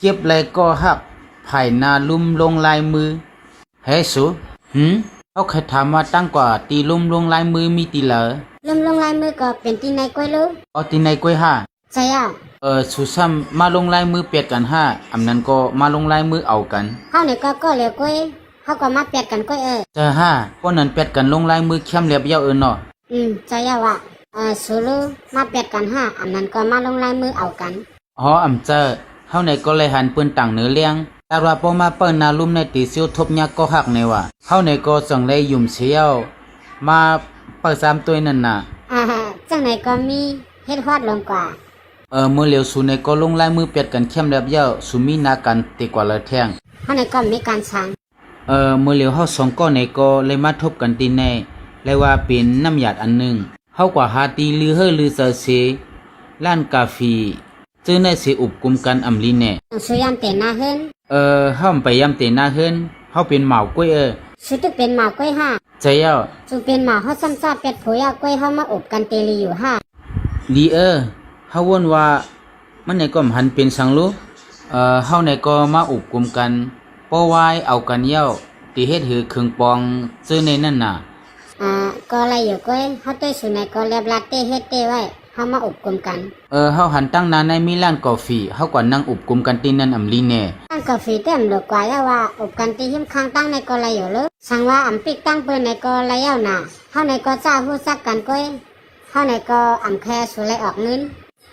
เก็บไรก็หักไผ่นาลุ่มลงลายมือเฮ้สูเขาเคยถามว่าตั้งกว่าตีลุ่มลงลายมือมีตีเหรอลุ่มลงลายมือก็เป็นตีในกล้วยลูกอ๋อตีในกล้วยห้าใช่อ่ะสุซ้ำมาลงลายมือเปียดกันห้าอำนั้นก็มาลงลายมือเอากันเฮาเนี่ยก็เหลือกล้วยเฮาก็มาเปียดกันกล้วยเจอห้าพวกนั้นเปียดกันลงลายมือเข้มเรียบเยาเนาะใช่อ่ะว่ะสูลูมาเปียดกันห้าอำนั้นก็มาลงลายมือเอากันอ๋ออำเจอเฮาเนี่ยก็เลยหันปืนต่างเนื้อเลี้ยงแต่ว่าพอมาเปิ้นนาลุ่มในตีซิวทบยักก็หักในว่าเฮาเนี่ยก็ส่งเลยยุ่มเชียวมาเปิด3ตัวนั่นน่ะจังไหนก็มีเฮ็ดฮอดลงกว่ามื่อเหลียวสูในก็ลงลายมือเปียดกันเข้มเรียบเยาสูมีนากันตีกว่าละแท่งเฮาในก็มีการสั่งมื่อเหลียวเฮา2ก็ในก็เลยมาทบกันตีแน่เลยว่าเป็นน้ำหยาดอันนึงเฮากว่าหาตีลือเฮอลือเซอเซล้านกาฟีจื้อในสิอุบกุมกันอำลีแน่สุยามเตนาเฮินเฮาไปยามเตนาเฮินเฮาเป็นหมาวกล้วยสุดเป็นหมาวกล้วยห้าใจเย้าสุเป็นหมาวเฮาซ้ำซาเป็ดโผยากล้วยเฮามาอบกันเตลีอยู่ห้าลีเฮาวนว่ามันในก็หันเป็นสังลูเฮาในก็มาอุบกุมกันป้อไว้เอากันเย้าตีเฮ็ดหือเครื่องปองซื้อในนั่นน่ะก็อะไรอยู่ก้อยเฮาต้วยสุในก็เรียบรัดเต้เฮ็ดเต้ไว้เฮามาอุบกุมกันเฮาหันตั้งนานในมีร้านกาแฟเฮาก็นั่งอุบกุมกันที่นั่นอำลีแน่ร้านกาแฟเต็มดอกกว่าแล้วว่าอุบกันที่หิมข้างตั้งในก็อะไรอยู่เลยสั่งว่าอำปิกตั้งเปิ้นในก็อะไรแล้วน่ะเฮาในก็จ้าฮู้ซักกันก้อยเฮาในก็อำแค่สุเลยออกเงิน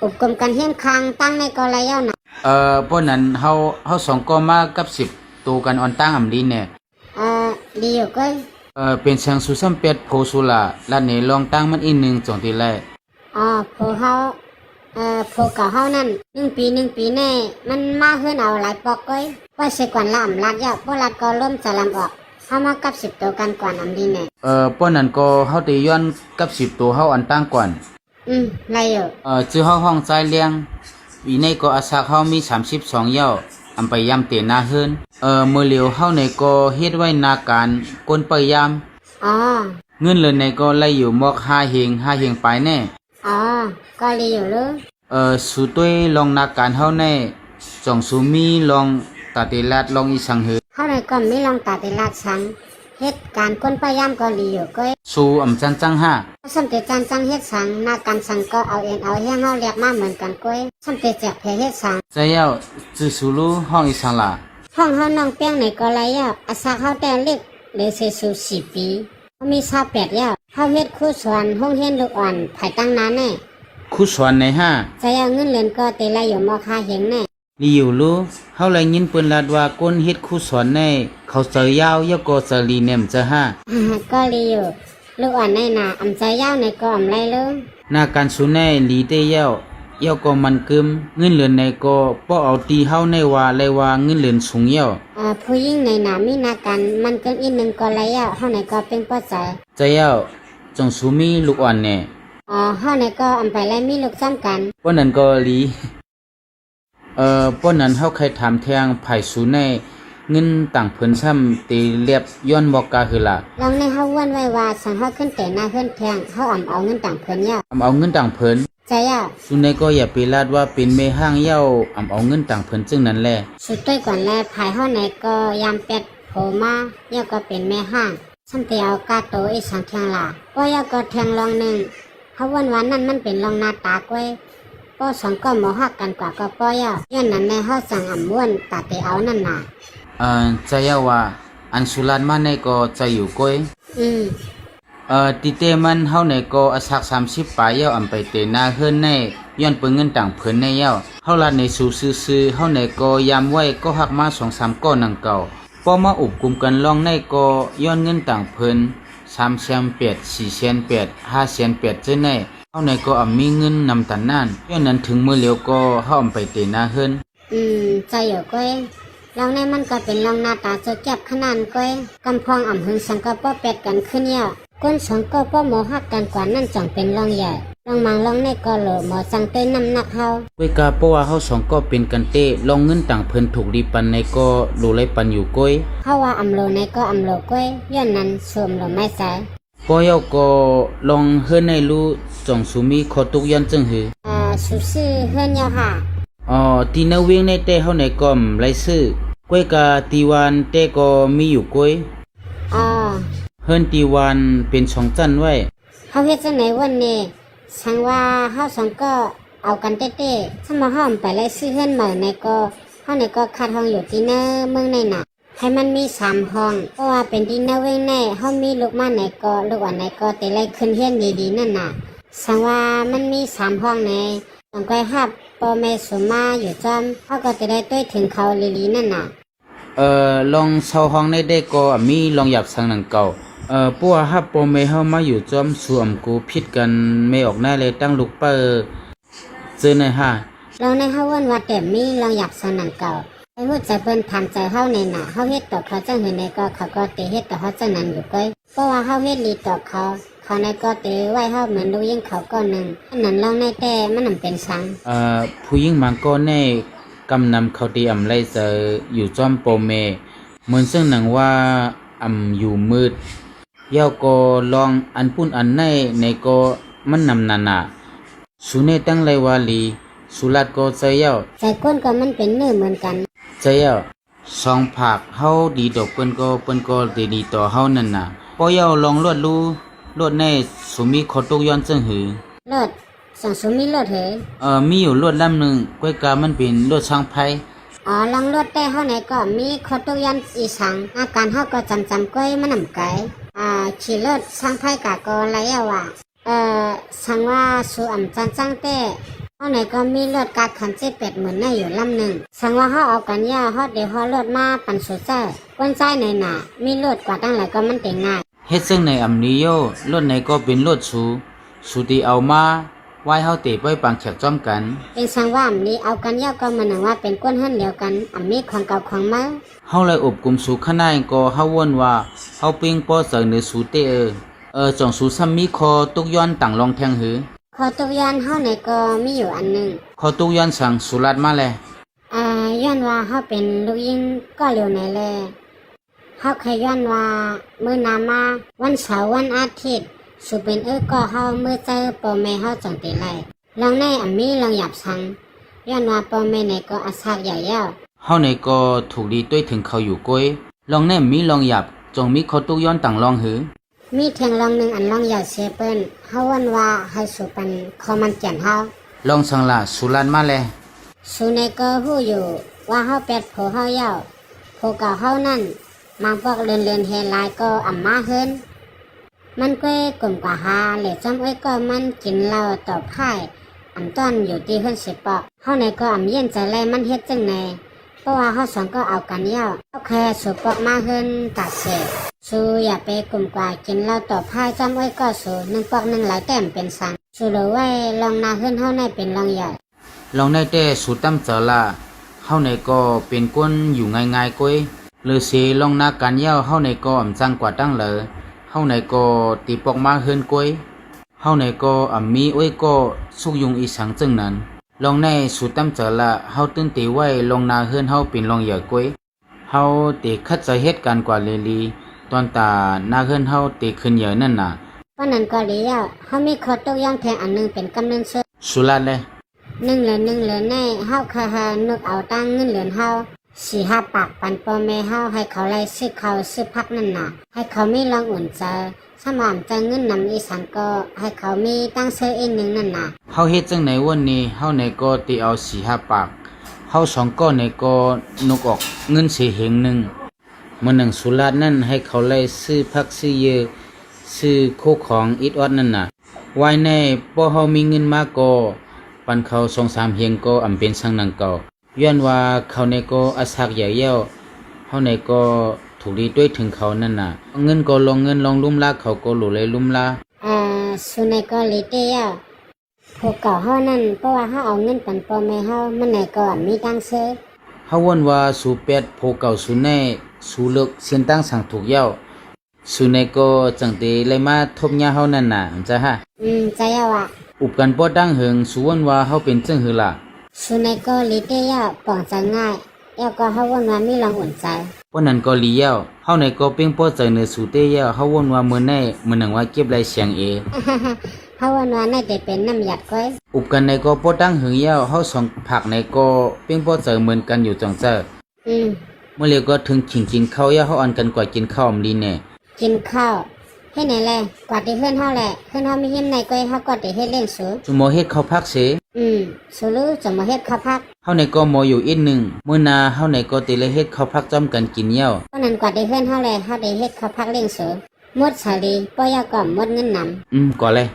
อุบกุมกันหิมข้างตั้งในก็อะไรแล้วน่ะพวกนั้นเฮา2ก็มากับ10ตัวกันออนตั้งอำลีแน่ดีอยู่ก้อยเป็นเสียงสุซ้ำเป็ดโพสุลาและในลองตั้งมันอีก1จงที่แลโพเฮาโพกับเฮานั่น1 ปีแน่มันมาเฮือนเอาหลายปอกก้อยว่าสิกวนละอำลัดยะบ่ลัดก็ล้มจะลำออกเฮามากับ10ตัวกันกว่าอำดีแน่พวกนั้นก็เฮาได้ย้อนกับ10ตัวเฮาอันตั้งก่อนไรอยู่ชื่อเฮาห้องใจเลี้ยงอีในก็อาศักเฮามี32เย้าอำไปยามเตนาเฮือนมื้อเหลียวเฮาในก็เฮ็ดไว้นาการกนไปยามเงินเลยในก็ไล่อยู่มอก5เฮงไปแน่ก็เลยอยู่เลยสุต้วยลองนาการเฮาแน่จ่องสุมีลองตาติลาดลองอีสังเฮเฮาในก็มีลองตาติลาดสังเฮ็ดการคนพยายามก็ลีอยู่ก็สู้อำจังห้าสัมเตจังเฮ็ดสังนาการสังก็เอาเองเอาเฮียงเฮาเรียกมาเหมือนกันก้อยสัมเตแจกแพเฮ็ดสังใจเย้าจื้อสูรู้ห้องอีสังล่ะห้องเฮาน้องเปียงในก็ไรอ่ะอาศักเฮาแต่เล็กเลยสิสู่4 ปีเฮามี28แล้วเฮาเฮ็ดครูสอนโรงเรียนลูกอ่อนภายตั้งนานแน่ครูสอนในห้าใจเอาเงินเรียนก็เตไลอยู่มอคาเฮงแน่ลีอยู่รู้เฮาเลยยินเปิ้นลาดว่าก้นเฮ็ดครูสอนในเขาเสยยาวยก็เสลีเนมจะห้าก็ลีอยู่ลูกอ่อนในน่ะอำใจยาวในก็อำไรเลยหน้าการสุในลีเตยาวก็มันกึมเงินเหลือนในก็ป้อเอาตีเฮาในว่าเลยว่าเงินเหลือนสูงเย้าผู้หญิงในน่ะมีหน้ากันมันเกินอีกนึงก็ไรอ่ะเฮาในก็เป็นป้อใจเย้าจงสูมีลูกอ่อนแน่เฮาในก็อำไปไล่มีลูกซ้ำกันป้อนั้นก็ลีป้อนั้นเฮาเคยถามแทงไผสูในเงินต่างเพิ่นซ้ำตีเรียบย้อนบอกกาคือล่ะลองในเฮาวนไว้ว่าสังเฮาขึ้นแต่หน้าขึ้นแทงเฮาเอาเงินต่างเพิ่นเย้าเอาเงินต่างเพิ่นใจอ่ะสุในก็อย่าไปลาดว่าเป็นแม่ห้างเย้าเอาเงินต่างเพิ่นจึงนั้นแหละสุดต้วยก่อนแลภายเฮาไหนก็ยามเป็ดโผมาเย้าก็เป็นแม่ห้างซ้ำเตเอากาโตอีสังแทงล่ะป้อเย้าก็แทงลองนึงเฮาวนวันนั้นมันเป็นลองหน้าตากว้ป้อ2ก็บ่ฮักกันกว่าก็ป้อเย้าย้อนนั้นในเฮาสั่งอำม่วนตาเตเอานั่นน่ะใจเย้าว่าอันสุลานมาในก็ใจอยู่ก้อยติเตมันเฮาในก็อาศัก30ปลายเย้าอำไปเตนาเฮือนในย้อนเปิ้นเงินต่างเพิ่นในเย้าเฮาลาในสู่ซื่อๆเฮาในก็ยามไว้ก็ฮักมา 2-3 ก้อนนังเก่าพอมาอุบกุมกันลองในก็ย้อนเงินต่างเพิ่น3,800 4,800 5,800จังได๋เฮาในก็มีเงินนำตันนั้นย้อนนั้นถึงมื้อเหลียวก็เฮาอำไปเตนาเฮือนใจอยู่ก้อยลองในมันก็เป็นลองหน้าตาจะแก็บขนาดก้อยกำพองอำหึงสังก็ป้อเป็ดกันขึ้นเย้าก้น2ก็ป้อหมอฮักกันกว่านั่นจังเป็นลองใหญ่ลองมังลองในก็เหลอหมอสั่งเต้นน้ำหนักเฮาเวกาเพราะว่าเฮา2ก็เป็นกันเต้ลองเงินต่างเพิ่นถูกดีปันในก็รู้ไลปันอยู่ก้อยเฮาว่าอำโลในก็อำโลก้อยย้อนนั้นสวมโลไม่ใส่ป้อยาก็ลองเฮือนในรู้จ่องสุมีขอตุกยันจึงหือสุซื่อเฮือนยาค่ะ อ๋อตีนาเวียงในเต้เฮาในก็มไรซื้อก้วยกาตีวันเต้ก็มีอยู่ก้วย อ๋อ เฮิรนตีวันเป็นสองจันไว้ เฮาเฮ็ดจังไหนวันนี้สังว่าเฮาสองก็เอากันเต้ๆถ้ามาห้อมไปไล่ซื้อเฮือนใหม่ในก็เฮาในก็คัดห้องอยู่ที่เนอเมืองในน่ะให้มันมี3ห้องเพราะว่าเป็นที่เนอเว้งแน่เฮามีลูกมาไหนก็ลูกอันไหนก็แต่ไล่ขึ้นเฮียนดีๆนั่นน่ะสังว่ามันมี3ห้องในต้องไปฮับพ่อแม่สุมาอยู่จอมเฮาก็จะได้ต้วยถึงเขาลีๆนั่นน่ะ ลองเช่าห้องในได้ก็มีลองหยับสังหนังเก่าปัวฮับโปเมเฮามาอยู่จอมสวมกูผิดกันไม่ออกหน้าเลยตั้งลูกเปอเจอในฮะ เราในเฮาวันว่าแต่มีลองหยับสนันเก่าไอ้ฮู้ใจเพิ่นทำใจเฮาในน่ะเฮาเฮ็ดต่อเขาจังเห็นในก็เขาก็เตเฮ็ดต่อเฮาจังนั้นอยู่ก้อยเพราะว่าเฮาเฮ็ดดีต่อเขาเขาในก็เตไว้เฮาเหมือนลูกยิงเขาก็หนึ่งอันนั้นลองในแต่มันนำเป็นสัง ผู้หญิงมังก็ในกำนำเขาตีอำไรเจออยู่จอมโปเมเหมือนซึ่งหนังว่าอยู่มืดเย้าก็ลองอันปุ่นอันในก็มันนำนานาสุเนตั้งไรวาลีสุรัดก็ใจเย้า ใจก้นก็มันเป็นเนื้อเหมือนกัน ใจเย้าสองผักเฮาดีดอกเปิ้นก็ดีต่อเฮานั่นน่ะพอเย้าลองลวดรู้ลวดในสุมีขอตกย้อนจังหือ เลิศสังสมมีเลิศเหรอ มีอยู่ลวดลำหนึ่งก้อยกามันเป็นลวดช่างไพ่ อ๋อลองลดแต่เฮาไหนก็มีคอตุยันอีสังอาการเฮาก็จำก้อยมันนำไกขี่เลิศสังไผกะก็ไรอะว่าสังว่าสูอ่ำจังแต่เฮาไหนก็มีเลือดกาดขัน7-8หมื่นในอยู่ลำหนึ่งสังว่าเฮาเอากันยาเฮาเดี๋ยวเฮาเลือดมาปั่นสูเจ้ากวนใจในหนามีเลือดกว่าตั้งหลายก็มันเต็งง่าย เฮ็ดซึ่งในอำนี้โยลวดในก็เป็นลวดสูที่เอามาไว้เฮาเตะไปปังแขกจ้อมกัน เป็นสังว่านี้เอากันยาก็มันหนังว่าเป็นก้นเฮือนเดียวกันอ่ำมีของเก่าของเมา เฮาเลยอบกลุ่มสู่ข้างในก็เฮาวนว่าเฮาปิ้งป้อเสนอสู่เตจองสู่ซ้ำมีคอตุกย้อนต่างรองแทงหือ คอตุยันเฮาไหนก็มีอยู่อันหนึง คอตุกย้อนสั่งสุรัดมาแล ย้อนว่าเฮาเป็นลูกยิงก็เร็วไหนแลเฮาเคยย้อนว่ามื้อนามาวันเสาร์วันอาทิตย์สุเป็นก็เฮามื้อเจอพ่อแม่เฮาจังติไลลองในอันมีลองหยับสังย้อนว่าพ่อแม่ไหนก็อาศักใหญ่ยาว เฮาในก็ถูกดีต้วยถึงเขาอยู่ก้อยลองแน่มีลองหยับจงมีคอตุกย้อนต่างรองหือ มีเทียงลองหนึงอันลองหยับเซเปิ้นเฮาวันว่าให้สุปันขอมันเจียนเฮา ลองสังละสุรัดมาแล สุในก็ฮู้อยู่ว่าเฮาเป็ดโผเฮายาวโผเก่าเฮานั่นบางพวกเลือนเฮหลายก็อ่ำมาเฮินมันก็กลุ่มกว่าหาเหล็กจ้ำก็มันกินเหล้าต่อไผ่อ่ำต้อนอยู่ที่เฮินสิปอกเฮาในก็อ่ำเย็นใจแลมันเฮ็ดจังไดเพราะว่าเฮาสองก็เอากันยาวเฮาแค่สุปอกมาเฮินตัดเสร็จสูอย่าไปกลุ่มกว่ากินเหล้าต่อไผ่จ้ำก็สูหนึ่งปอกหนึ่งหลายแต้มเป็นสังสูเหลือไว้ลองนาเฮินเฮาในเป็นลองใหญ่ ลองได้แต่สูตั้มเจอละเฮาในก็เป็นก้นอยู่ง่ายๆก้อยเลยเสลองนาการเย้าเฮาในก็อ่ำจังกว่าตั้งเลยเฮาในก็ตีปอกมาเฮินก้อยเฮาในก็อ่ำมีก็สุกยุงอีสังจึงนั้นลองในสูตั้มเจอละเฮาตื่นตีไว้ลองนาเฮินเฮาเป็นลองเหยอะก้อยเฮาตีคัดใจเหตุการณ์กว่าเลลีตอนตานาเฮินเฮาตีขึ้นเหยอะนั่นน่ะ เพราะนั้นก็เลี้ยวเฮามีคอตกย่างแทงอันหนึงเป็นกำเนิดซื้อ สุรัดเลย หนึ่งเหลือในเฮาคานึกเอาตั้งเงินเหลือนเฮา4-5 ปากปันพ่อแม่เฮาให้เขาไล่ซื้อเขาวซื้อพักนั่นน่ะให้เขามีรางอุ่นใจสมามใจเงินนำอีสันก็ให้เขามีตั้งซื้อเองหนึงนั่นน่ะ เฮาเฮ็ดจังไหนวันนี้เฮาในก็ตีเอา4-5 ปากเฮาสองก็ในก็นกออกเงินเสียเหงหนึ่งมื้อหนึ่งสุราษฎร์นั่นให้เขาไล่ซื้อพักซื้อเยอะซื้อโคของอิดออดนั่นน่ะไว้ในพอเฮามีเงินมาก็ปันเขา2-3เฮียงก็อำเป็นสังนังเก่าย้อนว่าเขาในก็อาศักใหญ่เย้าเฮาในก็ถูกดีด้วยถึงเขานั่นน่ะเงินก็ลงลุ่มลาเขาก็หลุเลยลุ่มลา สุในก็ลิเตียพวกเก่าเฮานั่นเพราะว่าเฮาเอาเงินปันพ่อแม่เฮามันไหนก็มีตั้งซื้อ เฮาวนว่าสูเป็ดโพเก่าสูแน่สูเลิกเสียนตั้งสั่งถูกเย้าสูในก็จังเตเลยมาทบยาเฮานั่นน่ะจ้ะฮะ ใจเอาว่ะ อุบกันบ่ดังเหิงสูวนว่าเฮาเป็นจังหือล่ะ สุในก็ลิเตียป่องจะง่ายแล้วก็เฮาวันว่ามีรางอุ่นใจ เพราะนั้นก็ลีเย้าเฮาในก็เป้งป้อใจเนื้อสูเตเย้าเฮาวนว่ามื้อแน่มื้อหนังว่าเก็บไรเสียงเอ น เฮาวันวันในแต่เป็นน้ำหยัดก้อย อุบกันในก็บ่ตั้งหึงเย้าเฮาสองผักในก็เพียงบ่เจอเหมือนกันอยู่จังเจ้อ เมื่อเร็วก็ถึงขิงกินข้าวย่าเฮาอ่อนกันกว่ากินข้าวอำลีแน่ กินข้าวเฮ็ดไหนแลกว่าที่เฮือนเฮาแหละเฮือนเฮามีเฮียมในก้อยเฮาก็ได้เฮ็ดเล่นสู จุโมเฮ็ดข้าวผักเส สูลือจะมาเฮ็ดข้าวผัก เฮาในก็หมออยู่อีกหนึงมื้อหนาเฮาในก็ติเลยเฮ็ดข้าวผักจ้อมกันกินเย้า เพราะนั้นกว่าที่เฮือนเฮาแหละเฮาได้เฮ็ดข้าวผักเล่นสูหมดสาลีบ่อยากก็หมดเงินนำ ก็เลย